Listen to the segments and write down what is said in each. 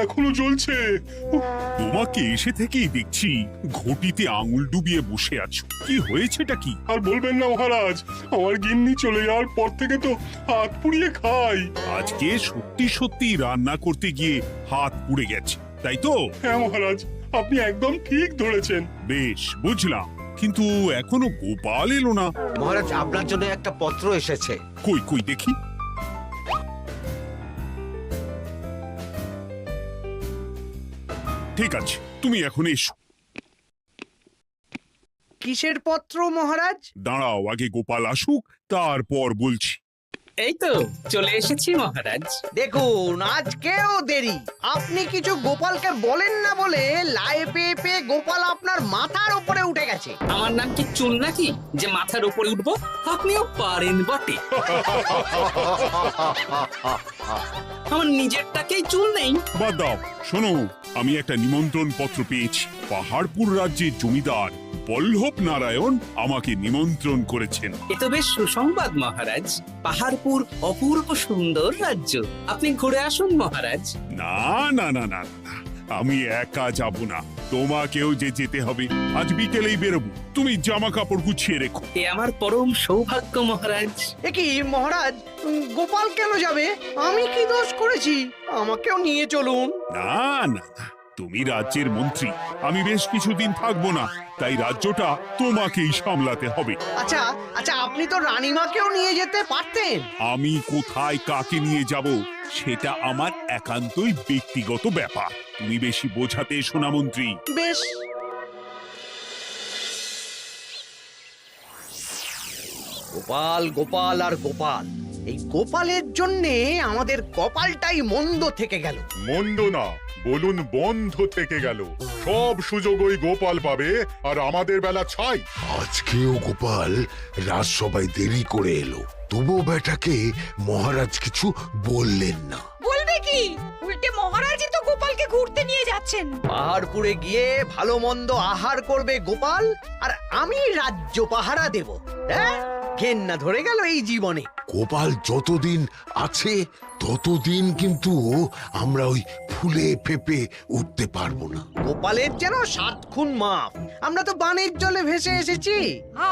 এখনো জ্বলছে। তোমাকে এসে থেকেই দেখছি ঘটিতে আঙুল ডুবিয়ে বসে আছো। কি হয়েছেটা কি? আর বলবেন না মহারাজ, আমার গিন্নি চলে যাওয়ার পর থেকে তো হাত পুড়িয়ে খাই। আজকে সত্যি সত্যি রান্না করতে গিয়ে হাত পুড়ে গেছে, তাই তো? হ্যাঁ মহারাজ, আপনি একদম ঠিক ধরেছেন। বেশ, বুঝলাম, কিন্তু এখনো গোপাল এলো না। মহারাজ, আপনার জন্য একটা পত্র এসেছে। কই কই দেখি। ঠিক আছে, তুমি এখন এসো। কিসের পত্র মহারাজ? দাঁড়াও, আগে গোপাল আসুক, তারপর বলছি। এই তো চলে এসেছি মহারাজ। দেখুন, আজকেও দেরি। আপনি কিছু গোপালকে বলেন না বলে লাই পেয়ে পেয়ে গোপাল আপনার মাথার উপরে উঠে গেছে। আমার নাম কি চুল নাকি যে মাথার উপরে উঠবো? আপনিও পারেন বটে। আমার নিজেরটাকেই চুল নেই। বাদ দাও, শোনো, আমি একটা নিমন্ত্রণ পত্র পেয়েছি। পাহাড়পুর রাজ্যের জমিদার বল্লভ নারায়ণ আমাকে নিমন্ত্রণ করেছেন। এ তো বেশ সুসংবাদ মহারাজ। পাহাড়পুর অপূর্ব সুন্দর রাজ্য, আপনি ঘুরে আসুন মহারাজ। না না না না না, আমি একা যাব না, তোমাকেও যে যেতে হবে। আজ বিকেলেই বেরোবো, তুমি জামা কাপড় গুছিয়ে রেখো। এ আমার পরম সৌভাগ্য মহারাজ। এ কি মহারাজ, গোপাল কেন যাবে? আমি কি দোষ করেছি? আমাকেও নিয়ে চলুন। না না না, তুমি রাজ্যের মন্ত্রী, আমি বেশ কিছুদিন থাকবো না, তাই রাজ্যটা তোমাকেই সামলাতে হবে। আচ্ছা আচ্ছা, আপনি তো রানীমাকেও নিয়ে যেতে পারতেন। আমি কোথায় কাকে নিয়ে যাব সেটা আমার একান্তই ব্যক্তিগত ব্যাপার। তুমি বেশি বোঝাতে এসো না মন্ত্রী। বেশ। গোপাল গোপাল আর গোপাল, এই গোপালের জন্যে আমাদের কপালটাই মন্দ থেকে গেল। মন্দ না, বলুন বন্ধ থেকে গেল। সব সুযোগ ওই গোপাল পাবে, আর আমাদের বেলা ছাই। আজকেও গোপাল রাজসভায় দেরি করে এলো, তবু বেটাকে মহারাজ কিছু বললেন না। বলবে কি? উল্টে মহারাজই তো গোপালকে ঘুরতে নিয়ে যাচ্ছেন। পাহাড়পুরে গিয়ে ভালো মন্দ আহার করবে গোপাল, আর আমি রাজ্য পাহারা দেব। হ্যাঁ, ঘেন্না ধরে গেল এই জীবনে। গোপাল যতদিন আছে ততদিন কিন্তু আমরা ওই ফুলে ফেপে উঠতে পারবো না। গোপালের যেন 7 খুন মাপ। আমরা তো বানের জলে ভেসে এসেছি।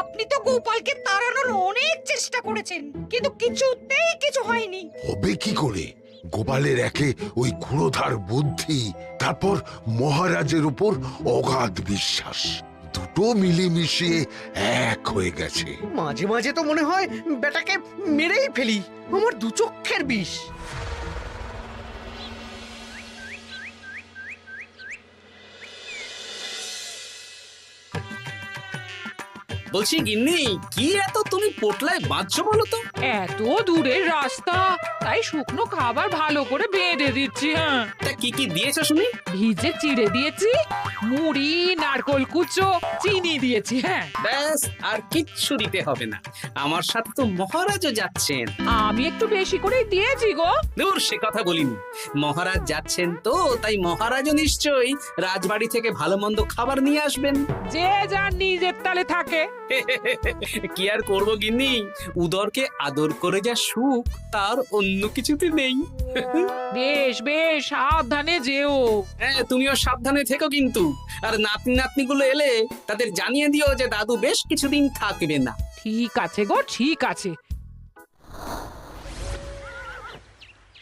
আপনি তো গোপালকে তাড়ানোর অনেক চেষ্টা করেছেন, কিন্তু কিছুতেই কিছু হয়নি। হবে কি করে? গোপালের একে ওই ক্ষুরোধার বুদ্ধি, তারপর মহারাজের উপর অগাধ বিশ্বাস, দুটো মিলেমিশে এক হয়ে গেছে। মাঝে মাঝে তো মনে হয় বেটাকে মেরেই ফেলি। আমার দু চক্ষের বিষ। বলছি গিন্নি, কি এত তুমি পোটলায় বাঁধছো বলো তো? এত দূরের রাস্তা, তাই শুকনো খাবার ভালো করে বেঁধে দিচ্ছি। হ্যাঁ, তা কি কি দিয়েছো শুনি? ভিজে চিড়ে দিয়েছি, মুড়ি, নারকোল কুচো, চিনি দিয়েছি। হ্যাঁ, ব্যাস, আর কিচ্ছু দিতে হবে না। আমার সাথে তো মহারাজও যাচ্ছেন। আমি একটু বেশি করে দিয়েছি গো। দূর, সে কথা বলিনি। মহারাজ যাচ্ছেন তো, তাই মহারাজও নিশ্চয়ই রাজবাড়ি থেকে ভালো মন্দ খাবার নিয়ে আসবেন। যে যার নিজের তালে থাকে। কি আর করবো গিন্নি, উদরকে আদর করে যা সুখ তার অন্য কিছুতে নেই। বেশ বেশ, সাবধানে যেও। হ্যাঁ, তুমিও সাবধানে থেকো কিন্তু। আর নাতনি নাতনিগুলো এলে তাদের জানিয়ে দিও যে দাদু বেশ কিছুদিন থাকবে না। ঠিক আছে গো, ঠিক আছে।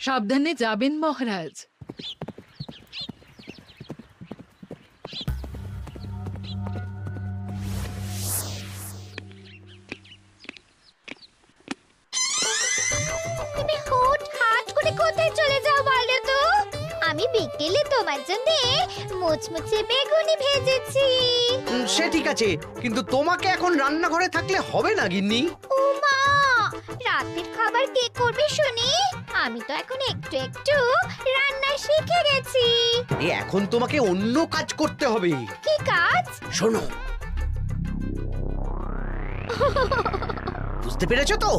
সাবধানে যাবেন মহারাজ। তুমি হুটহাট করে কোথায় চলে যাও বলো তো? আমি বিকেলে তোমার জন্য মুচমুচে বেগুনি ভেজেছি। সে ঠিক আছে, কিন্তু তোমাকে এখন রান্নাঘরে থাকলে হবে না গিন্নি। ও মা, রাতের খাবার কে করবে শুনি? আমি তো এখন একটু একটু রান্না শিখে গেছি। এখন তোমাকে অন্য কাজ করতে হবে। কি কাজ? শোনো, বুঝতে পেরেছো তো?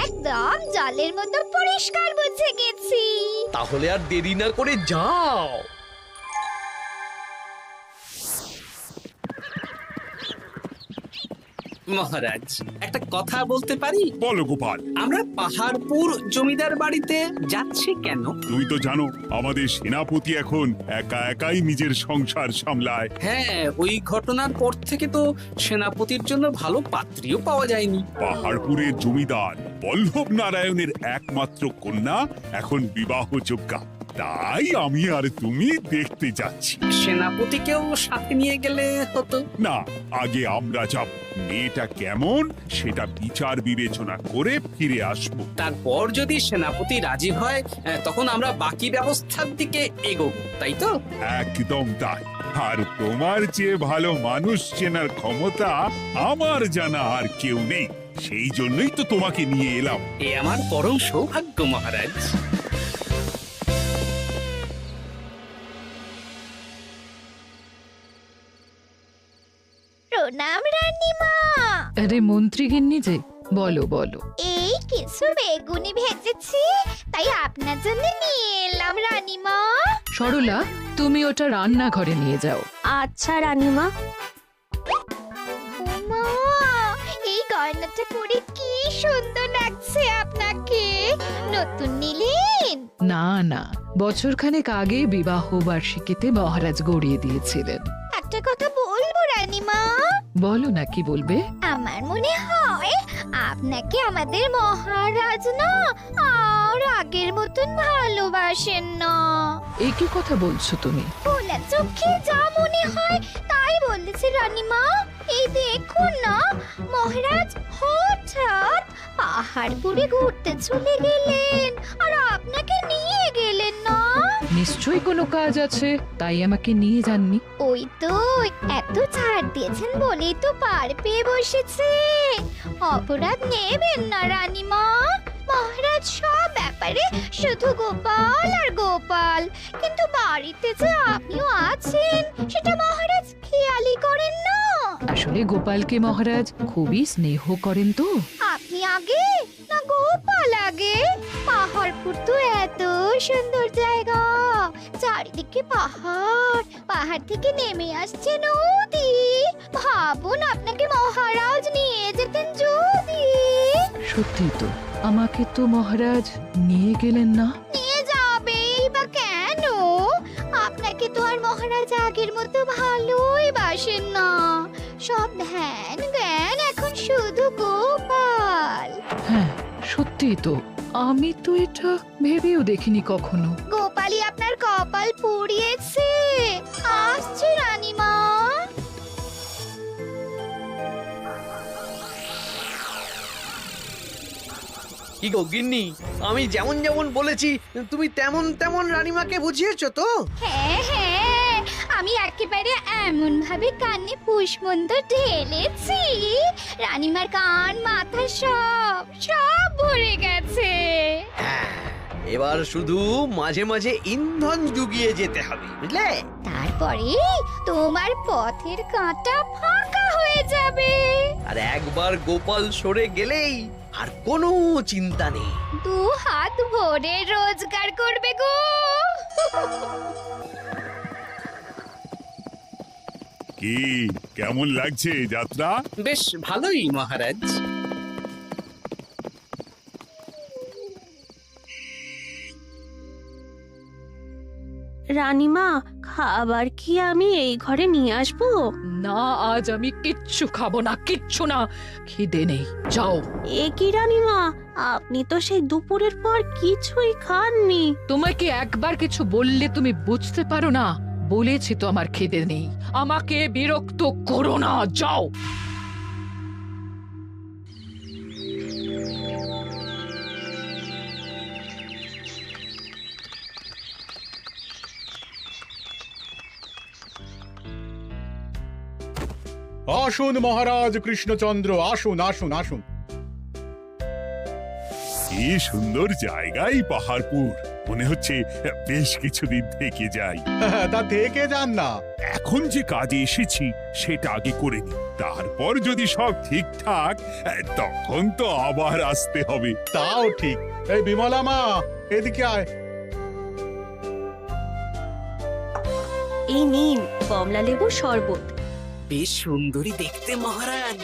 একদম জলের মতো পরিষ্কার বুঝে গেছি। তাহলে আর দেরি না করে যাও। মহারাজ একটা কথা বলতে পারি? বলো গোপাল। আমরা পাহাড়পুর জমিদার বাড়িতে যাচ্ছি কেন? তুমি তো জানো আমাদের সেনাপতি এখন একা একাই নিজের সংসার সামলায়। হ্যাঁ, ওই ঘটনার পর থেকে তো সেনাপতির জন্য ভালো পাত্রীও পাওয়া যায়নি। পাহাড়পুরের জমিদার বল্লভ নারায়ণের একমাত্র কন্যা এখন বিবাহযোগ্যা, তাই আমি আর তুমি দেখতে যাচ্ছি। সেনাপতিকেও সাথে নিয়ে গেলে হতো। না, আগে আমরা যাব, মেয়েটা কেমন সেটা বিচার বিবেচনা করে ফিরে আসব। তারপর যদি সেনাপতি রাজি হয় তখন আমরা বাকি ব্যবস্থার দিকে এগোবো, তাই তো? একদম তাই। আর তোমার যে ভালো মানুষ চেনার ক্ষমতা আমার জানা আর কেউ নেই, সেই জন্যই তো তোমাকে নিয়ে এলাম। এ আমার পরম সৌভাগ্য মহারাজ। প্রণাম রানীমা। আরে মন্ত্রী গিন্নি যে, বলো বলো। এই কিছু বেগুনি ভেজেছি, তাই আপনার জন্য নিয়ে এলাম রানীমা। সরলা, তুমি ওটা রান্নাঘরে নিয়ে যাও। আচ্ছা রানীমা। মা, এই গয়নাটা পরে কি সুন্দর লাগছে আপনাকে। নতুন নিলেন? না না, বছরখানেক আগে বিবাহ বার্ষিকীতে মহারাজ গড়িয়ে দিয়েছিলেন। একটা কথা বলবো রানীমা? বলো না, কি বলবে? আমার মনে হয় আপনাকে আমাদের মহারাজ না আর আগের মতন ভালোবাসেন না। এই কি কথা বলছো তুমি? খোলা চোখে যা মনে হয় তাই বলেছে রানীমা। এই দেখুন না, মহারাজ হঠাৎ পাহাড়পুরে ঘুরতে চলে গেলেন আর আপনাকে নিয়ে গেলেন না। নিশ্চয়ই কোনো কাজ আছে, তাই আমাকে নিয়ে যাননি। ওই তো, এত ছাড় দিয়েছেন বলেই তো পার পেয়ে বসেছে। অপরাধ নেবেন না রানীমা। মহারাজ সব ব্যাপারে শুধু গোপাল আর গোপাল, কিন্তু বাড়িতে যে আপনিও আছেন সেটা মহারাজ খেয়ালই করেন না। আসলে গোপালকে মহারাজ খুবই স্নেহ করেন তো। আপনি আগে না গোপাল আগে? পাহাড়পুর তো এত সুন্দর জায়গা, চারিদিকে পাহাড়, পাহাড় থেকে নেমে আসছে নদী। ভাবুন আপনাকে মহারাজ নিয়ে যেতেন যদি। সত্যি তো, আমাকে তো মহারাজ নিয়ে গেলেন না। নিয়ে যাবেই বা কেন? আপনাকে তো আর মহারাজ আগের মতো ভালোই বাসেন না। সব ধ্যান জ্ঞান এখন শুধু গোপাল। হ্যাঁ, সত্যি তো, আমি তো এটা ভেবেও দেখিনি কখনো। গোপালই আপনার কপাল পুড়িয়েছে। আসছে রানীমা। কি গো গিন্নি, আমি যেমন যেমন বলেছি তুমি তেমন তেমন রানীমাকে বুঝিয়েছো তো? হ্যাঁ হ্যাঁ, আমি একেবারে এমন ভাবে কানে পুষ্পমন্ত ঢেলেছি, রানীমার কান মাথা সব সব ভরে গেছে। এবার শুধু মাঝে মাঝে ইন্ধন জুগিয়ে যেতে হবে, বুঝলে? তারপরে তোমার পথের কাঁটা ফাঁকা হয়ে যাবে। আর একবার গোপাল সরে গেলেই আর কোনো চিন্তা নেই। দু হাত ভরে রোজগার করবে গো। কি কেমন লাগছে যাত্রা? বেশ ভালোই মহারাজ। রানীমা, খাবার কি আমি এই ঘরে নিয়ে আসবো? না, আজ আমি কিচ্ছু খাবো না, কিচ্ছু না, খিদে নেই, যাও। এ কি রানীমা, আপনি তো সেই দুপুরের পর কিছুই খাননি। তোমাকে একবার কিছু বললে তুমি বুঝতে পারো না? বলেছি তো আমার খিদে নেই, আমাকে বিরক্ত করো না, যাও। আসুন মহারাজ কৃষ্ণচন্দ্র, আসুন আসুন আসুন। কি সুন্দর জায়গায় পাহাড়পুর, মনে হচ্ছে বেশ কিছুদিন থেকে যাই। তা থেকে যান না। এখন যে কাজে এসেছি সেটা আগে করে নি, তারপর যদি সব ঠিকঠাক তখন তো আবার আসতে হবে। তাও ঠিক। এই বিমলা মা, এদিকে আয়। এই নিন কমলা লেবু শরবত। বেশ সুন্দরী দেখতে মহারাজ।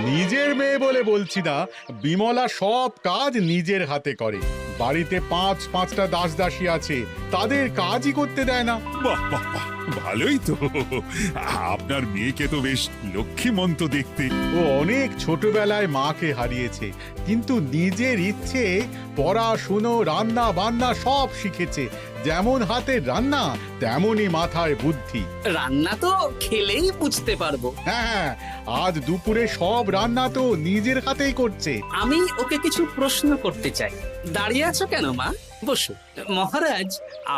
নিজের মেয়ে বলে বলছি না, বিমলা সব কাজ নিজের হাতে করে। বাড়িতে পাঁচটা দাস দাসী আছে, তাদের কাজই করতে দেয় না। বাহ বাহ বাহ, ভালোই তো। আপনার মেয়েকে তো বেশ লক্ষ্মীমন্ত দেখতে। ও অনেক ছোটবেলায় মাকে হারিয়েছে, কিন্তু নিজের ইচ্ছে পড়াশুনো রান্না বান্না সব শিখেছে। যেমন হাতের রান্না তেমনই মাথায় বুদ্ধি। রান্না তো খেলেই বুঝতে পারবো। হ্যাঁ, আজ দুপুরে সব রান্না তো নিজের হাতেই করছে। আমি ওকে কিছু প্রশ্ন করতে চাই। দাঁড়িয়ে আছো কেন মা? বসো। মহারাজ,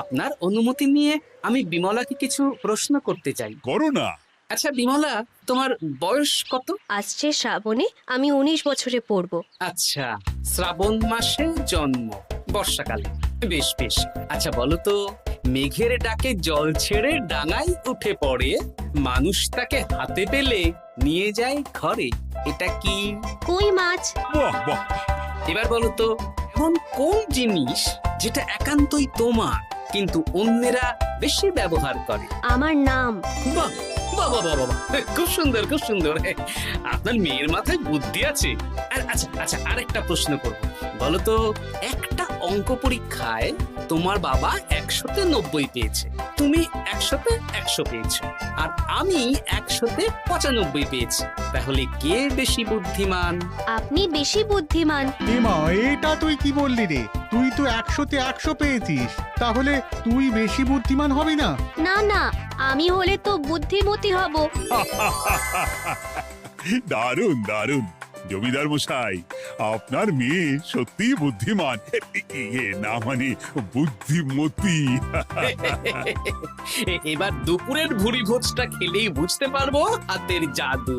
আপনার অনুমতি নিয়ে আমি বিমলাকে কিছু প্রশ্ন করতে চাই। করো না। আচ্ছা বিমলা, তোমার বয়স কত? আসছে শ্রাবণে আমি 19 বছরে পড়ব। আচ্ছা, শ্রাবণ মাসে জন্ম, বর্ষাকালে। বেশ বেশ। আচ্ছা বলো তো, মেঘের ডাকে জল ছেড়ে ডাঙায় উঠে পড়ে, মানুষ তাকে হাতে পেলে নিয়ে যায় ঘরে, এটা কি? কই মাছ। বাহ বাহ। এবার বলো তো, এমন কোন জিনিস যেটা একান্তই তোমার কিন্তু অন্যেরা বেশি ব্যবহার করে? আমার নাম। বাহ বাবা বাবা, খুব সুন্দর খুব সুন্দর। আপনার মেয়ের মাথায় বুদ্ধি আছে। আর আচ্ছা আচ্ছা, আরেকটা প্রশ্ন করব। বলো তো, একটা অঙ্ক পরীক্ষায় তোমার বাবা 100-তে 90 পেয়েছে, তুমি 100-তে 100 পেয়েছো, আর আমি 100-তে 95 পেয়েছি। তাহলে কে বেশি বুদ্ধিমান? আপনি বেশি বুদ্ধিমান। মা, এটা তুই কি বললি রে? তুই তো 100-তে 100 পেয়েছিস, তাহলে তুই বেশি বুদ্ধিমান হবি না? না না, আমি হলে তো বুদ্ধিমতী হব। দারুণ দারুণ। জমিদার মশাই, আপনার মেয়ে সত্যি বুদ্ধিমান, না মানে বুদ্ধিমতী। এবার দুপুরের ভুরি ভোজটা খেলেই বুঝতে পারবো হাতের জাদু।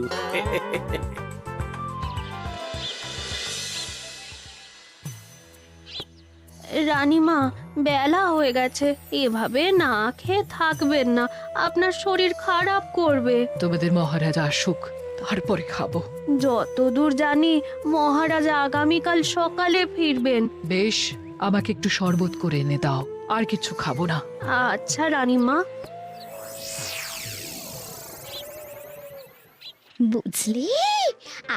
রানীমা, বেলা হয়ে গেছে, এভাবে না খেয়ে থাকবেন না, আপনার শরীর খারাপ করবে। তোমাদের মহারাজ আসুক, তারপরে খাবো। যতদূর জানি মহারাজ আগামীকাল সকালে ফিরবেন। বেশ, আমাকে একটু শরবত করে এনে দাও, আর কিছু খাবো না। আচ্ছা রানীমা। বুঝলি,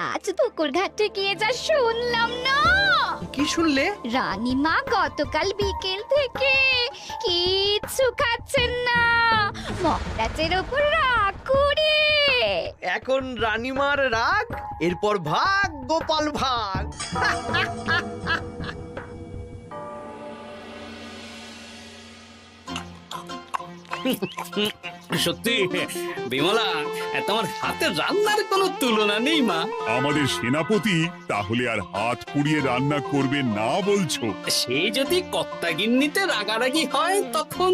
আজ পুকুর ঘাটে গিয়ে যা শুনলাম না। কি শুনলে? রানীমা গতকাল বিকেল থেকে কিচ্ছু খাচ্ছেন না, মহারাজের ওপর রাগ করে। এখন রানীমার রাগ, এরপর ভাগ গোপাল ভাগ। সত্যি বিমলা, তোমার হাতের রান্নার কোনো তুলনা নেই মা। আমাদের সেনাপতি তাহলে আর হাত পুড়িয়ে রান্না করবে না বলছো? সে যদি কর্তাগিন্নিতে রাগারাগি হয় তখন।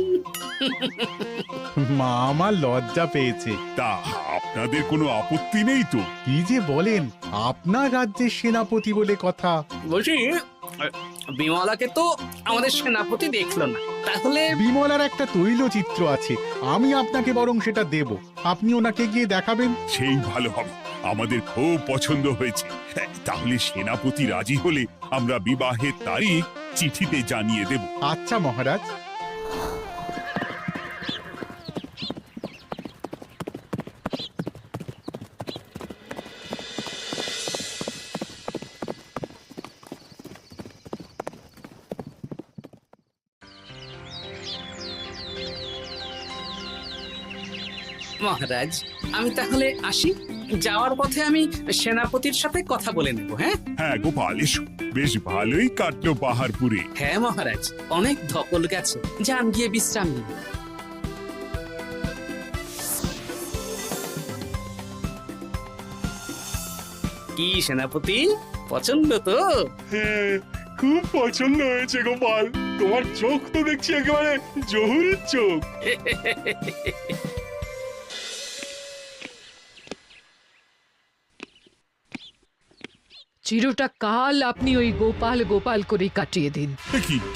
মা আমার লজ্জা পেয়েছে। তা আপনাদের কোনো আপত্তি নেই তো? কি যে বলেন, আপনার রাজ্যের সেনাপতি বলে কথা। বলছি, বিমলাকে তো আমাদের সেনাপতি দেখলো না, তাহলে? বিমলার একটা তৈলচিত্র আছে, আমি আপনাকে বরং সেটা দেব, আপনি ওনাকে গিয়ে দেখাবেন। সেই ভালো হবে, আমাদের খুব পছন্দ হয়েছে। তাহলে সেনাপতি রাজি হলে আমরা বিবাহের তারিখ চিঠিতে জানিয়ে দেব। আচ্ছা মহারাজ। মহারাজ, আমি তাহলে আসি। যাওয়ার পথে আমি সেনাপতির সাথে কথা বলে নেব। হ্যাঁ হ্যাঁ গোপাল, এসো। বেশ ভালোই কাটলো পাহাড়পুরে। হ্যাঁ মহারাজ, অনেক ধকল গেছে, যান গিয়ে বিশ্রাম নিন। কি সেনাপতি, পছন্দ তো? হ্যাঁ, খুব পছন্দ হয়েছে গোপাল। তোমার চোখ তো দেখছি একেবারে জহুরির চোখ। চিরটা কাল আপনি ওই গোপাল গোপাল করে কাটিয়ে দিন।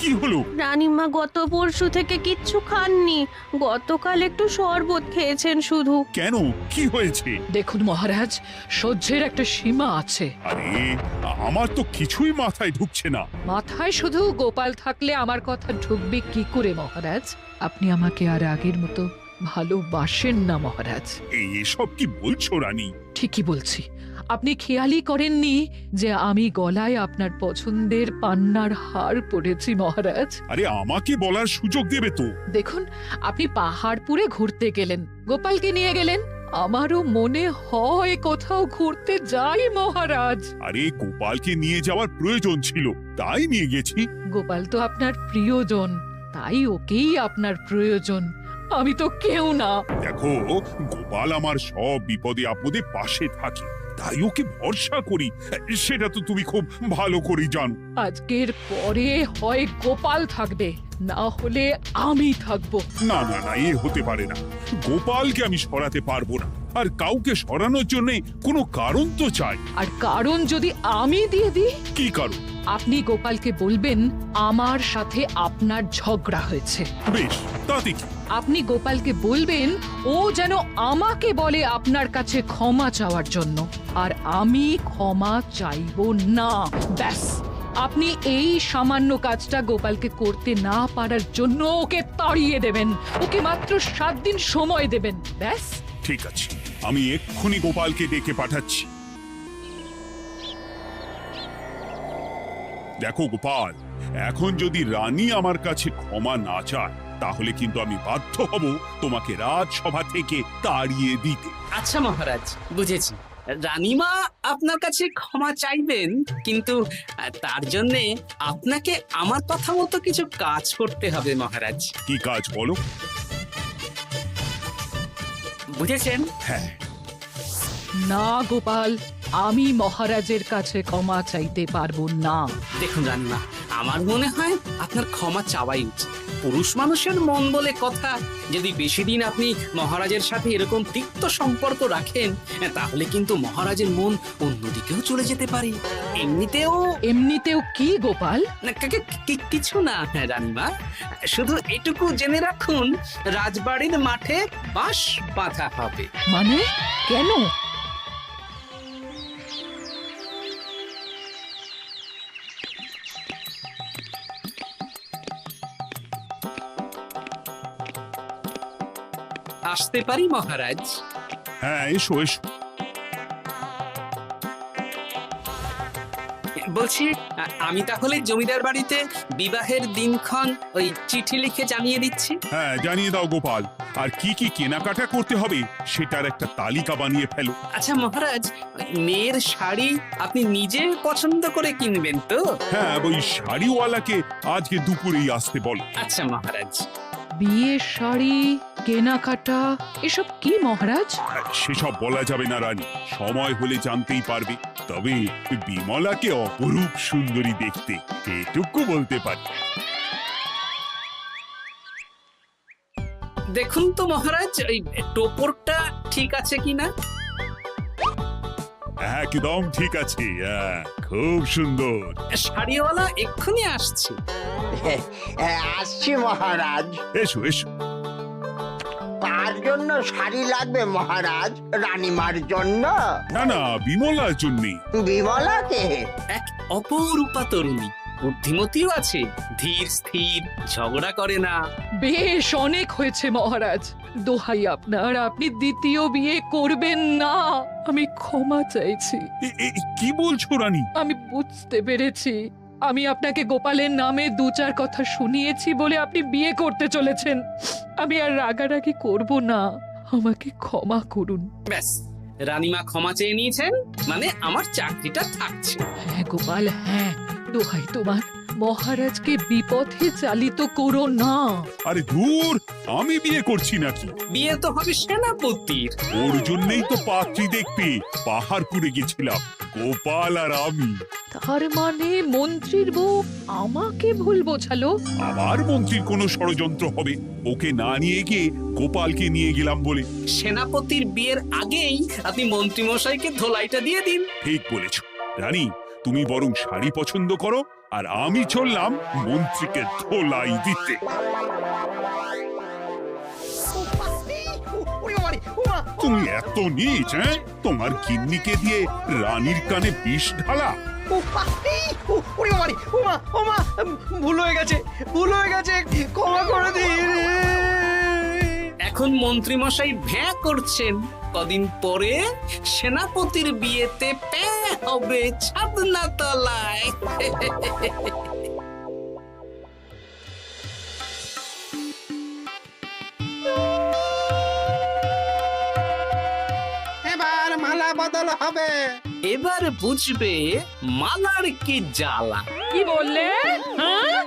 কি হলো? রানীমা গত পরশু থেকে কিচ্ছু খাননি, গতকাল একটু শরবত খেয়েছেন শুধু। কেন, কি হয়েছে? দেখুন মহারাজ, সহ্যের একটা সীমা আছে। আরে, আমার তো কিছুই মাথায় ঢুকছে না। মাথায় শুধু গোপাল থাকলে আমার কথা ঢুকবে কি করে মহারাজ? আপনি আমাকে আর আগের মতো ভালোবাসেন না মহারাজ। এসব কি বলছো রানী? ঠিকই বলছি, আপনি খেয়ালই করেননি যে আমি গলায় আপনার পছন্দের পান্নার হার পরেছি মহারাজ? আরে আমাকে বলার সুযোগ দেবে তো। দেখুন, আপনি পাহাড়পুরে ঘুরতে গেলেন, গোপালকে নিয়ে গেলেন। আমারও মনে হয় কোথাও ঘুরতে যাই মহারাজ। আরে গোপালকে নিয়ে যাওয়ার প্রয়োজন ছিল, তাই নিয়ে গেছি। গোপাল তো আপনার প্রিয়জন, তাই ওকেই আপনার প্রয়োজন। আমি তো কেউ না। দেখো, গোপাল আমার সব বিপদে আপদে পাশে থাকে, তাই ওকে ভরসা করি, সেটা তো তুমি খুব ভালো করে জানো। আজকের পরে হয় গোপাল থাকবে, না হলে আমি থাকবো। না না না, এ হতে পারে না। গোপালকে আমি সরাতে পারবো না, আর কাউকে সরানোর জন্য কোনো কারণ তো চাই। আর কারণ যদি আমি দিয়ে দিই? কি কারণ? আপনি গোপালকে বলবেন আমার সাথে আপনার ঝগড়া হয়েছে। বেশ, তাতে কি? আপনি গোপালকে বলবেন ও যেন আমাকে বলে আপনার কাছে ক্ষমা চাওয়ার জন্য, আর আমি ক্ষমা চাইবো না। ব্যাস, আপনি এই সামান্য কাজটা গোপালকে করতে না পারার জন্য ওকে তাড়িয়ে দেবেন। ওকে মাত্র 7 দিন সময় দেবেন, ব্যাস। ঠিক আছে, আমি এক্ষুনি গোপালকে ডেকে পাঠাচ্ছি। দেখো গোপাল, এখন যদি রানী আমার কাছে ক্ষমা না চায়, তাহলে কিন্তু আমি বাধ্য হব তোমাকে রাজসভা থেকে তাড়িয়ে দিতে। আচ্ছা মহারাজ, বুঝেছি। রানীমা আপনার কাছে ক্ষমা চাইবেন, কিন্তু তার জন্যে আপনাকে আমার কথা মতো কিছু কাজ করতে হবে মহারাজ। কি কাজ বলো? বুঝেছেন? হ্যাঁ। না গোপাল, আমি মহারাজের কাছে ক্ষমা চাইতে পারবো না। দেখুন রানীমা, আমার মনে হয় আপনার ক্ষমা চাওয়াই উচিত। পুরুষ মানুষের মন বলে কথা, যদি বেশি দিন আপনি মহারাজের সাথে এরকম তিক্ত সম্পর্ক রাখেন, তাহলে কিন্তু মহারাজের মন অন্যদিকেও চলে যেতে পারে। এমনিতেও কি গোপাল? কিছু না রানীমা, শুধু এটুকু জেনে রাখুন, রাজবাড়ির মাঠে বাঁশ বাঁধা হবে। মানে কেন? আসতে পারি মহারাজ? হ্যাঁ, এসো এসো। বলছি, আমি তাহলে জমিদার বাড়িতে বিবাহের দিনক্ষণ ওই চিঠি লিখে জানিয়ে দিচ্ছি। হ্যাঁ, জানিয়ে দাও গোপাল। আর কি কি কেনাকাটা করতে হবে সেটার একটা তালিকা বানিয়ে ফেলো। আচ্ছা মহারাজ, মেয়ের শাড়ি আপনি নিজে পছন্দ করে কিনবেন তো? হ্যাঁ, ওই শাড়িওয়ালাকে আজকে দুপুরেই আসতে বলো। আচ্ছা মহারাজ। বিয়ের শাড়ি, কেনাকাটা, এসব কি মহারাজ? সেসব বলা যাবে না রানী, সময় হলে জানতেই পারবে। তবে বিমলাকে অপরূপ সুন্দরী দেখতে, এটুকু বলতে পারি। দেখুন তো মহারাজ, ওই টোপরটা ঠিক আছে কিনা? একদম ঠিক আছে, খুব সুন্দর। শাড়িওয়ালা এক্ষুনি আসছে। আসছি মহারাজ। এসো এসো। কার জন্য শাড়ি লাগবে মহারাজ? রানীমার জন্য? না না, বিমলার জন্যে। বিমলাকে? এক অপরূপা তরুণী, বুদ্ধিমতীও আছে, ধীর স্থির, ঝগড়া করে না। বেশ, অনেক হয়েছে মহারাজ। দোহাই আপনার, আপনি দ্বিতীয় বিয়ে করবেন না। আমি ক্ষমা চাইছি। কি বলছো রানী? আমি বুঝতে পেরেছি, আমি আপনাকে গোপালের নামে 2-4 কথা শুনিয়েছি বলে আপনি বিয়ে করতে চলেছেন। আমি আর রাগারাগি করব না, আমাকে ক্ষমা করুন। ব্যাস, রানীমা ক্ষমা চেয়ে নিয়েছেন, মানে আমার চাকরিটা থাকছে। হ্যাঁ গোপাল, হ্যাঁ, দোহাই তোমার, মহারাজকে বিপথে চালিত করো না। আরে দূর, আমি বিয়ে করছি নাকি? বিয়ে তো হবে সেনাপতির। ওর জন্যই তো পাত্রী দেখতে পাহাড়পুরে গেছিলাম, গোপাল আর আমি। তার মানে মন্ত্রীর বউ আমাকে ভুল বোঝালো? আবার মন্ত্রীর কোনো ষড়যন্ত্র হবে, ওকে না নিয়ে গিয়ে গোপালকে নিয়ে গেলাম বলে। সেনাপতির বিয়ের আগেই আপনি মন্ত্রী মশাইকে ধোলাইটা দিয়ে দিন। ঠিক বলেছ রানী, তুমি বরং শাড়ি পছন্দ করো, আর আমি চললাম মন্ত্রীকে ধোলাই দিতে। তুমি এত নীচ, হ্যাঁ? তোমার গিন্নিকে দিয়ে রানীর কানে বিষ ঢালা। ভুল হয়ে গেছে, ক্ষমা করে দিন। এখন মন্ত্রীমশাই ভ্যাঁ করছেন, কদিন পরে সেনাপতির বিয়েতে প্যাঁ হবে ছাদনা তলায়। এবার মালা বদল হবে। এবার বুঝবে মালার কি জ্বালা। কি বললে? হ্যাঁ